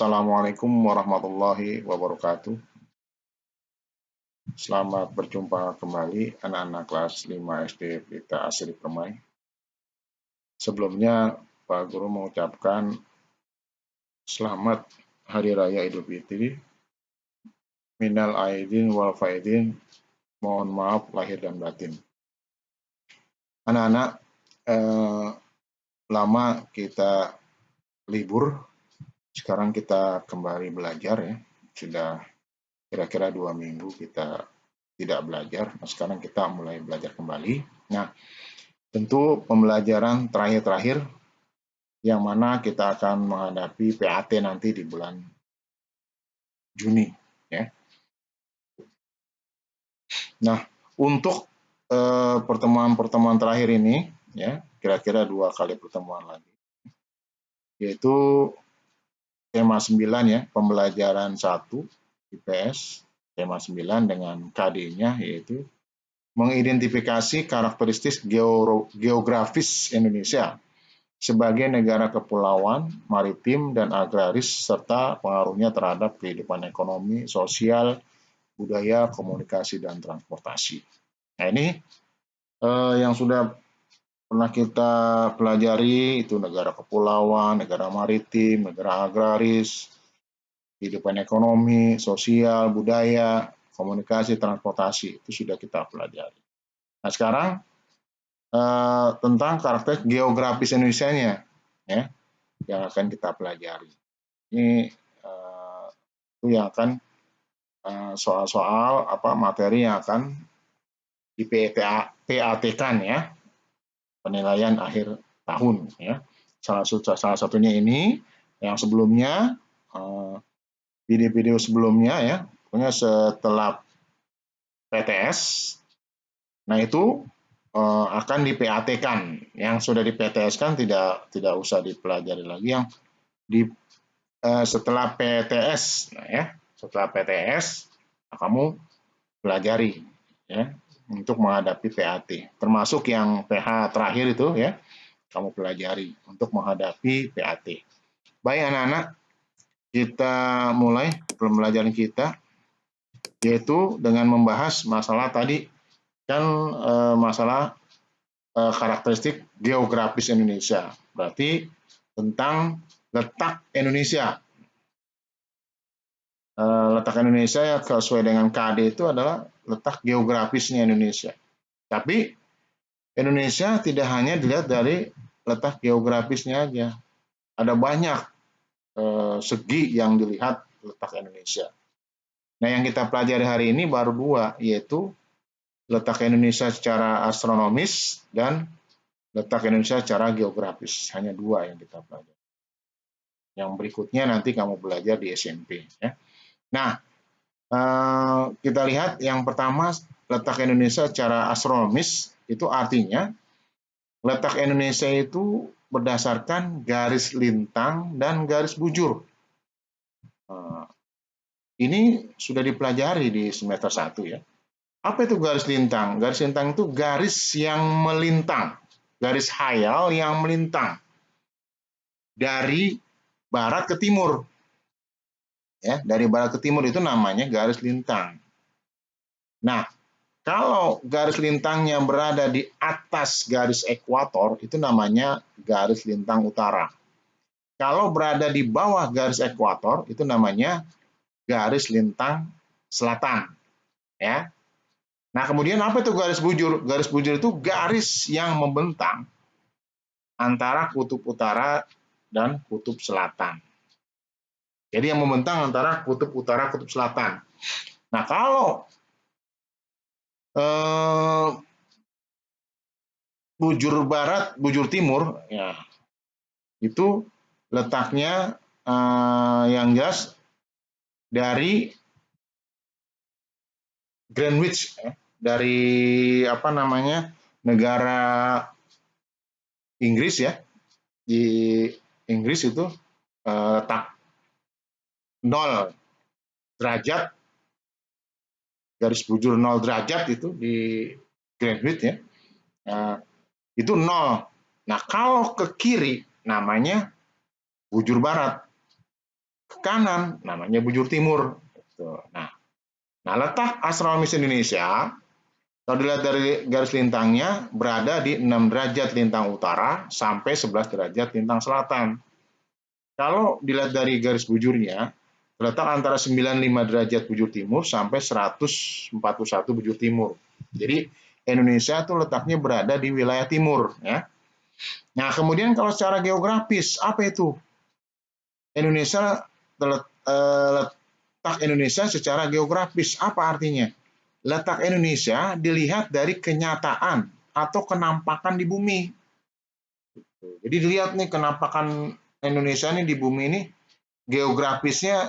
Assalamualaikum warahmatullahi wabarakatuh. Selamat berjumpa kembali anak-anak kelas 5 SD Pelita Asri Permai. Sebelumnya Pak Guru mengucapkan selamat Hari Raya Idul Fitri. Minal aidin wal faidin. Mohon maaf lahir dan batin. Anak-anak, lama kita libur. Sekarang kita kembali belajar ya. Sudah kira-kira 2 minggu kita tidak belajar. Nah, sekarang kita mulai belajar kembali. Nah, tentu pembelajaran terakhir-terakhir yang mana kita akan menghadapi PAT nanti di bulan Juni ya. Nah, untuk pertemuan-pertemuan terakhir ini ya, kira-kira 2 kali pertemuan lagi. Yaitu tema 9 ya, pembelajaran 1 IPS, tema 9 dengan KD-nya yaitu mengidentifikasi karakteristik geografis Indonesia sebagai negara kepulauan, maritim, dan agraris, serta pengaruhnya terhadap kehidupan ekonomi, sosial, budaya, komunikasi, dan transportasi. Nah, ini yang sudah pernah kita pelajari, itu negara kepulauan, negara maritim, negara agraris, kehidupan ekonomi, sosial, budaya, komunikasi, transportasi, itu sudah kita pelajari. Nah, sekarang tentang karakter geografis Indonesia-nya ya, yang akan kita pelajari. Ini itu yang akan soal-soal materi yang akan di PAT-kan ya, penilaian akhir tahun ya. Salah satunya ini yang sebelumnya video-video sebelumnya ya, pokoknya setelah PTS. Nah, itu akan di PAT-kan. Yang sudah di PTS-kan tidak usah dipelajari lagi. Yang di setelah PTS, nah ya, setelah PTS kamu pelajari ya untuk menghadapi PAT. Termasuk yang PH terakhir itu ya, kamu pelajari untuk menghadapi PAT. Baik anak-anak, kita mulai pembelajaran kita, yaitu dengan membahas masalah tadi kan masalah karakteristik geografis Indonesia. Berarti tentang letak Indonesia. Letak Indonesia ya sesuai dengan KD itu adalah letak geografisnya Indonesia. Tapi Indonesia tidak hanya dilihat dari letak geografisnya aja. Ada banyak segi yang dilihat letak Indonesia. Nah, yang kita pelajari hari ini baru 2, yaitu letak Indonesia secara astronomis dan letak Indonesia secara geografis. Hanya 2 yang kita pelajari. Yang berikutnya nanti kamu belajar di SMP ya. Nah, kita lihat yang pertama, letak Indonesia secara astronomis itu artinya letak Indonesia itu berdasarkan garis lintang dan garis bujur. Ini sudah dipelajari di semester 1 ya. Apa itu garis lintang? Garis lintang itu garis yang melintang, garis khayal yang melintang dari barat ke timur. Ya, dari barat ke timur itu namanya garis lintang. Nah, kalau garis lintangnya berada di atas garis ekuator, itu namanya garis lintang utara. Kalau berada di bawah garis ekuator, itu namanya garis lintang selatan. Ya. Nah, kemudian apa itu garis bujur? Garis bujur itu garis yang membentang antara kutub utara dan kutub selatan. Jadi yang membentang antara kutub utara, kutub selatan. Nah, kalau bujur barat, bujur timur, ya itu letaknya yang jelas dari Greenwich, dari negara Inggris ya. Di Inggris itu letak 0 derajat, garis bujur 0 derajat itu di Greenwich ya. Itu 0. Nah, kalau ke kiri namanya bujur barat. ke kanan, namanya bujur timur. Nah, letak astronomis Indonesia, kalau dilihat dari garis lintangnya, berada di 6 derajat lintang utara sampai 11 derajat lintang selatan. Kalau dilihat dari garis bujurnya, terletak antara 95 derajat bujur timur sampai 141 bujur timur. Jadi Indonesia itu letaknya berada di wilayah timur, ya. Nah, kemudian kalau secara geografis, apa itu? Indonesia letak Indonesia secara geografis, apa artinya? Letak Indonesia dilihat dari kenyataan atau kenampakan di bumi. Jadi dilihat nih kenampakan Indonesia nih di bumi ini geografisnya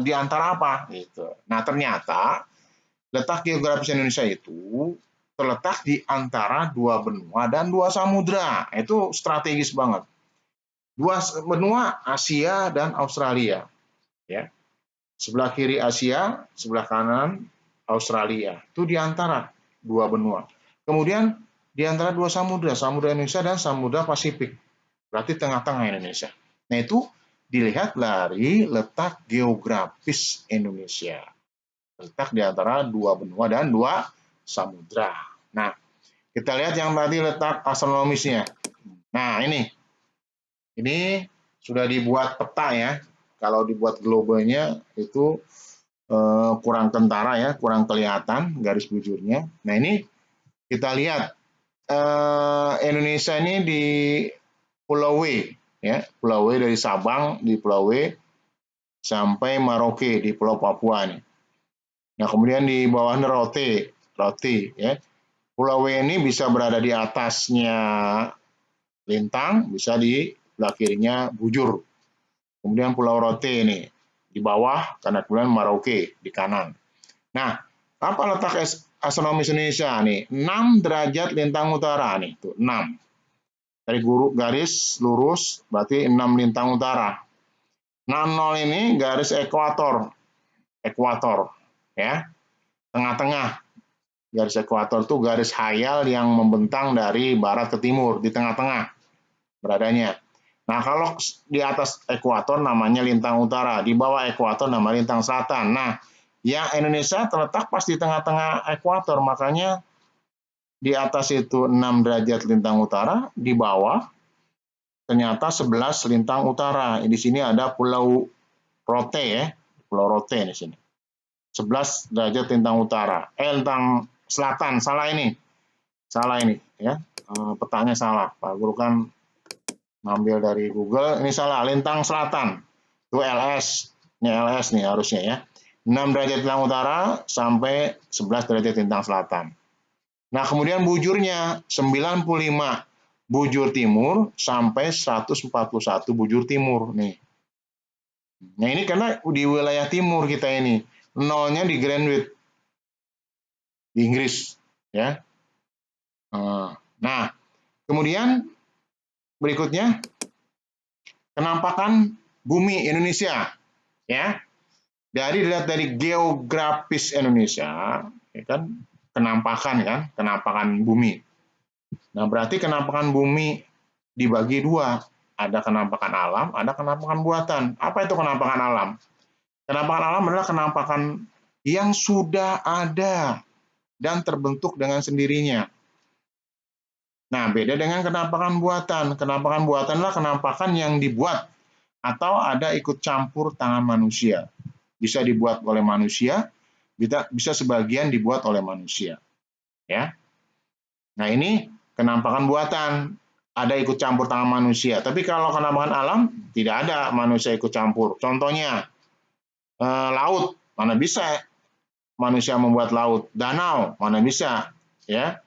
di antara apa gitu. Nah, ternyata letak geografis Indonesia itu terletak di antara 2 benua dan 2 samudra. Itu strategis banget. 2 benua, Asia dan Australia, ya. Sebelah kiri Asia, sebelah kanan Australia. Itu di antara 2 benua. Kemudian di antara 2 samudra, Samudra Indonesia dan Samudra Pasifik. Berarti tengah-tengah Indonesia. Nah, itu dilihat dari letak geografis Indonesia. Letak di antara 2 benua dan 2 samudra. Nah, kita lihat yang tadi letak astronomisnya. Nah, ini sudah dibuat peta, ya. Kalau dibuat globenya itu kurang kentara, ya, kurang kelihatan garis bujurnya. Nah, ini kita lihat Indonesia ini di Pulau W, ya, Pulau W dari Sabang di Pulau W sampai Merauke di Pulau Papua nih. Nah, kemudian di bawahnya Rote, ya. Pulau W ini bisa berada di atasnya lintang, bisa di sebelah kirinya bujur. Kemudian Pulau Rote ini di bawah, karena kemudian Merauke di kanan. Nah, apa letak astronomis Indonesia nih? 6 derajat lintang utara nih, tuh 6. Dari garis lurus berarti 6 lintang utara. Nah, 0 ini garis ekuator, ya. Tengah-tengah. Garis ekuator itu garis hayal yang membentang dari barat ke timur, di tengah-tengah beradanya. Nah, kalau di atas ekuator namanya lintang utara, di bawah ekuator namanya lintang selatan. Nah, yang Indonesia terletak pas di tengah-tengah ekuator, makanya di atas itu 6 derajat lintang utara, di bawah ternyata 11 lintang utara. Di sini ada Pulau Rote, ya. Pulau Rote di sini. 11 derajat lintang utara. Lintang selatan, salah ini, ya. Petanya salah. Pak Guru kan ngambil dari Google, ini salah, lintang selatan. Itu LS. Ini LS nih harusnya, ya. 6 derajat lintang utara sampai 11 derajat lintang selatan. Nah, kemudian bujurnya 95 bujur timur sampai 141 bujur timur nih. Nah, ini karena di wilayah timur kita ini. Nolnya di Greenwich di Inggris, ya. Nah, kemudian berikutnya kenampakan bumi Indonesia, ya. Dilihat dari geografis Indonesia, ya kan, kenampakan bumi. Nah, berarti kenampakan bumi dibagi 2. Ada kenampakan alam, ada kenampakan buatan. Apa itu kenampakan alam? Kenampakan alam adalah kenampakan yang sudah ada dan terbentuk dengan sendirinya. Nah, beda dengan kenampakan buatan. Kenampakan buatan adalah kenampakan yang dibuat atau ada ikut campur tangan manusia. Bisa dibuat oleh manusia, bisa sebagian dibuat oleh manusia. Ya. Nah, ini kenampakan buatan. Ada ikut campur tangan manusia. Tapi kalau kenampakan alam, tidak ada manusia ikut campur. Contohnya, laut, mana bisa manusia membuat laut. Danau, mana bisa. Ya.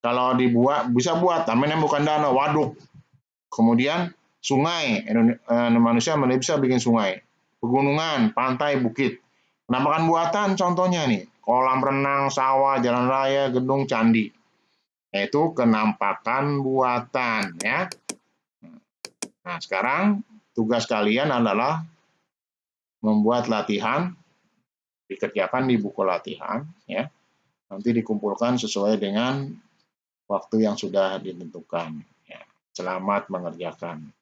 Kalau dibuat, bisa buat, namanya bukan danau, waduk. Kemudian sungai, manusia bisa bikin sungai. Pegunungan, pantai, bukit. Penampakan buatan contohnya nih, kolam renang, sawah, jalan raya, gedung, candi. Itu kenampakan buatan, ya. Nah, sekarang tugas kalian adalah membuat latihan, dikerjakan di buku latihan, ya. Nanti dikumpulkan sesuai dengan waktu yang sudah ditentukan. Ya. Selamat mengerjakan.